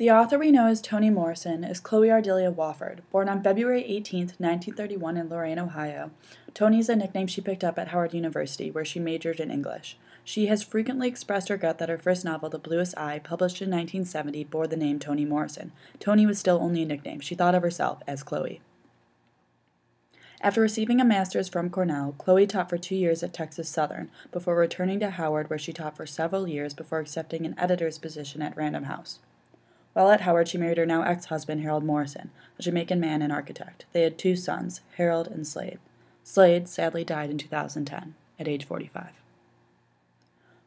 The author we know as Toni Morrison is Chloe Ardelia Wofford. Born on February 18, 1931 in Lorain, Ohio, Toni is a nickname she picked up at Howard University, where she majored in English. She has frequently expressed regret that her first novel, The Bluest Eye, published in 1970, bore the name Toni Morrison. Toni was still only a nickname. She thought of herself as Chloe. After receiving a master's from Cornell, Chloe taught for 2 years at Texas Southern, before returning to Howard, where she taught for several years before accepting an editor's position at Random House. While at Howard, she married her now ex-husband, Harold Morrison, a Jamaican man and architect. They had 2 sons, Harold and Slade. Slade sadly died in 2010, at age 45.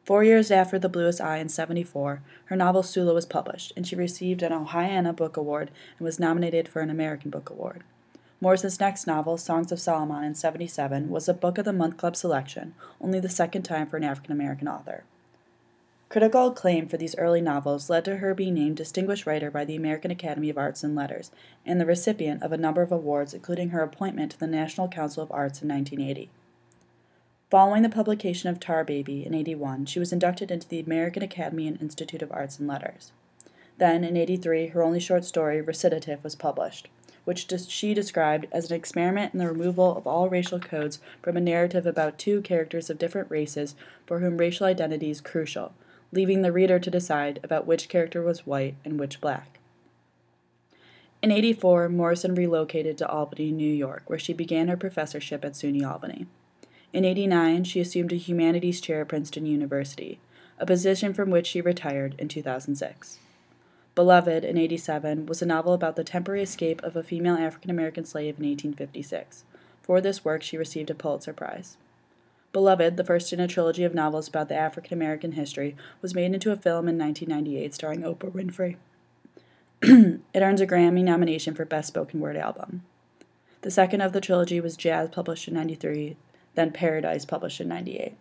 4 years after The Bluest Eye in 1974, her novel Sula was published, and she received an Ohio Book Award and was nominated for an American Book Award. Morrison's next novel, Songs of Solomon in 1977, was a Book of the Month Club selection, only the second time for an African-American author. Critical acclaim for these early novels led to her being named Distinguished Writer by the American Academy of Arts and Letters, and the recipient of a number of awards, including her appointment to the National Council of Arts in 1980. Following the publication of Tar Baby in 1981, she was inducted into the American Academy and Institute of Arts and Letters. Then, in 1983, her only short story, Recitatif, was published, which she described as an experiment in the removal of all racial codes from a narrative about 2 characters of different races for whom racial identity is crucial, leaving the reader to decide about which character was white and which black. In 1984, Morrison relocated to Albany, New York, where she began her professorship at SUNY Albany. In 1989, she assumed a humanities chair at Princeton University, a position from which she retired in 2006. Beloved, in 1987, was a novel about the temporary escape of a female African-American slave in 1856. For this work, she received a Pulitzer Prize. Beloved, the first in a trilogy of novels about the African-American history, was made into a film in 1998 starring Oprah Winfrey. It earns a Grammy nomination for Best Spoken Word Album. The second of the trilogy was Jazz, published in 1993, then Paradise, published in 1998.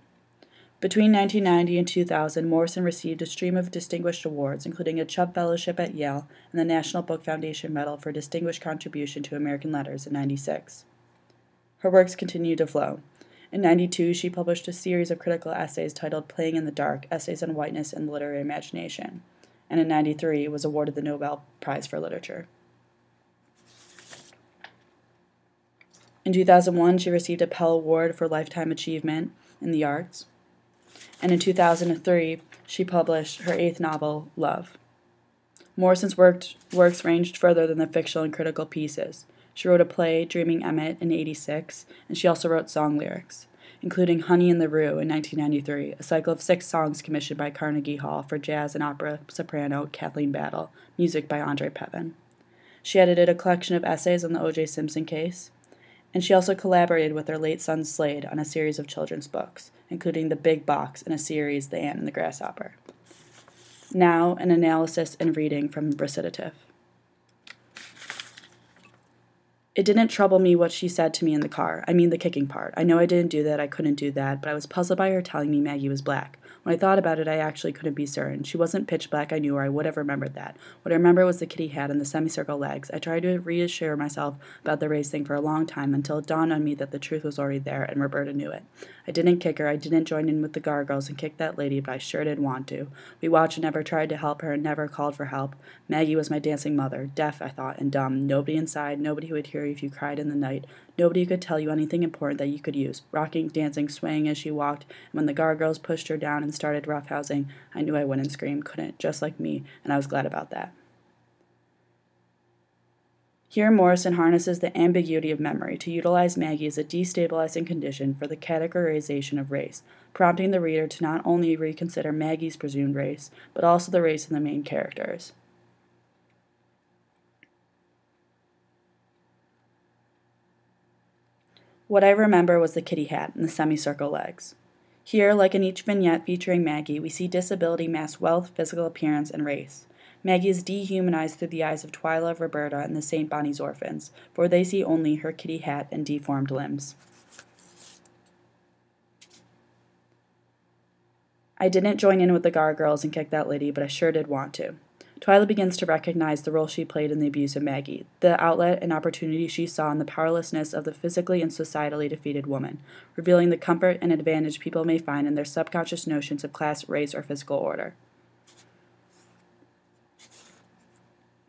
Between 1990 and 2000, Morrison received a stream of distinguished awards, including a Chubb Fellowship at Yale and the National Book Foundation Medal for Distinguished Contribution to American Letters in 1996. Her works continue to flow. In 1992, she published a series of critical essays titled Playing in the Dark, Essays on Whiteness and the Literary Imagination, and in 1993 was awarded the Nobel Prize for Literature. In 2001, she received a Pell Award for Lifetime Achievement in the Arts, and in 2003, she published her 8th novel, Love. Morrison's works ranged further than the fictional and critical pieces. She wrote a play, Dreaming Emmett, in 1986, and she also wrote song lyrics, including Honey in the Rue in 1993, a cycle of 6 songs commissioned by Carnegie Hall for jazz and opera soprano Kathleen Battle, music by Andre Pevin. She edited a collection of essays on the O.J. Simpson case, and she also collaborated with her late son Slade on a series of children's books, including The Big Box and a series, The Ant and the Grasshopper. Now, an analysis and reading from Recitatif. It didn't trouble me what she said to me in the car. I mean the kicking part. I know I didn't do that, I couldn't do that, but I was puzzled by her telling me Maggie was black. When I thought about it, I actually couldn't be certain. She wasn't pitch black, I knew, or I would have remembered that. What I remember was the kitty hat and the semicircle legs. I tried to reassure myself about the race thing for a long time until it dawned on me that the truth was already there, and Roberta knew it. I didn't kick her, I didn't join in with the gargoyles and kick that lady, but I sure did want to. We watched and never tried to help her and never called for help. Maggie was my dancing mother, deaf, I thought, and dumb. Nobody inside, nobody who would hear you if you cried in the night. Nobody who could tell you anything important that you could use. Rocking, dancing, swaying as she walked, and when the gargoyles pushed her down and started roughhousing, I knew I wouldn't scream, couldn't, just like me, and I was glad about that. Here Morrison harnesses the ambiguity of memory to utilize Maggie as a destabilizing condition for the categorization of race, prompting the reader to not only reconsider Maggie's presumed race, but also the race of the main characters. What I remember was the kitty hat and the semicircle legs. Here, like in each vignette featuring Maggie, we see disability mask wealth, physical appearance, and race. Maggie is dehumanized through the eyes of Twyla, Roberta, and the St. Bonnie's orphans, for they see only her kitty hat and deformed limbs. I didn't join in with the gargoyles and kick that lady, but I sure did want to. Twyla begins to recognize the role she played in the abuse of Maggie, the outlet and opportunity she saw in the powerlessness of the physically and societally defeated woman, revealing the comfort and advantage people may find in their subconscious notions of class, race, or physical order.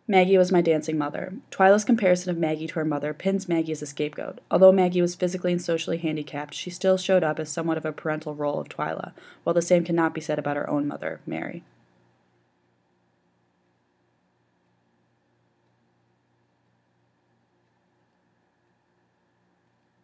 Maggie was my dancing mother. Twyla's comparison of Maggie to her mother pins Maggie as a scapegoat. Although Maggie was physically and socially handicapped, she still showed up as somewhat of a parental role of Twyla, while the same cannot be said about her own mother, Mary.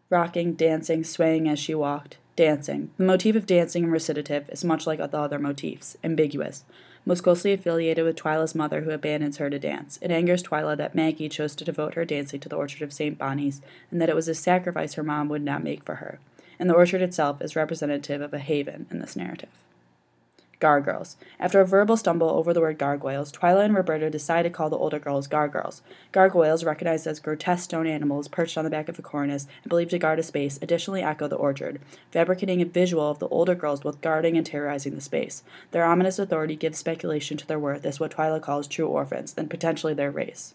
Rocking, dancing, swaying as she walked. Dancing. The motif of dancing in recitative is much like the other motifs, ambiguous. Most closely affiliated with Twyla's mother, who abandons her to dance. It angers Twyla that Maggie chose to devote her dancing to the orchard of St. Bonnie's, and that it was a sacrifice her mom would not make for her. And the orchard itself is representative of a haven in this narrative. Gargoyles. After a verbal stumble over the word gargoyles, Twyla and Roberta decide to call the older girls gargoyles. Gargoyles, recognized as grotesque stone animals perched on the back of a cornice and believed to guard a space, additionally echo the orchard, fabricating a visual of the older girls both guarding and terrorizing the space. Their ominous authority gives speculation to their worth as what Twyla calls true orphans, and potentially their race.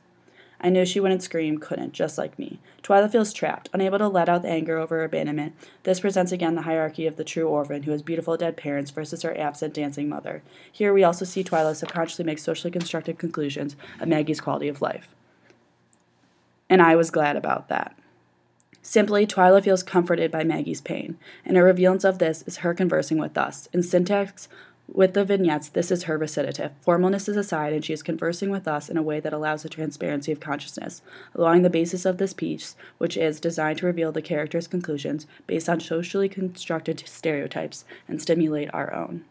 I knew she wouldn't scream, couldn't, just like me. Twyla feels trapped, unable to let out the anger over her abandonment. This presents again the hierarchy of the true orphan, who has beautiful dead parents, versus her absent dancing mother. Here we also see Twyla subconsciously make socially constructed conclusions of Maggie's quality of life. And I was glad about that. Simply, Twyla feels comforted by Maggie's pain, and a revealance of this is her conversing with us. In syntax, with the vignettes, this is her recitative. Formalness is aside, and she is conversing with us in a way that allows the transparency of consciousness, allowing the basis of this piece, which is designed to reveal the character's conclusions based on socially constructed stereotypes and stimulate our own.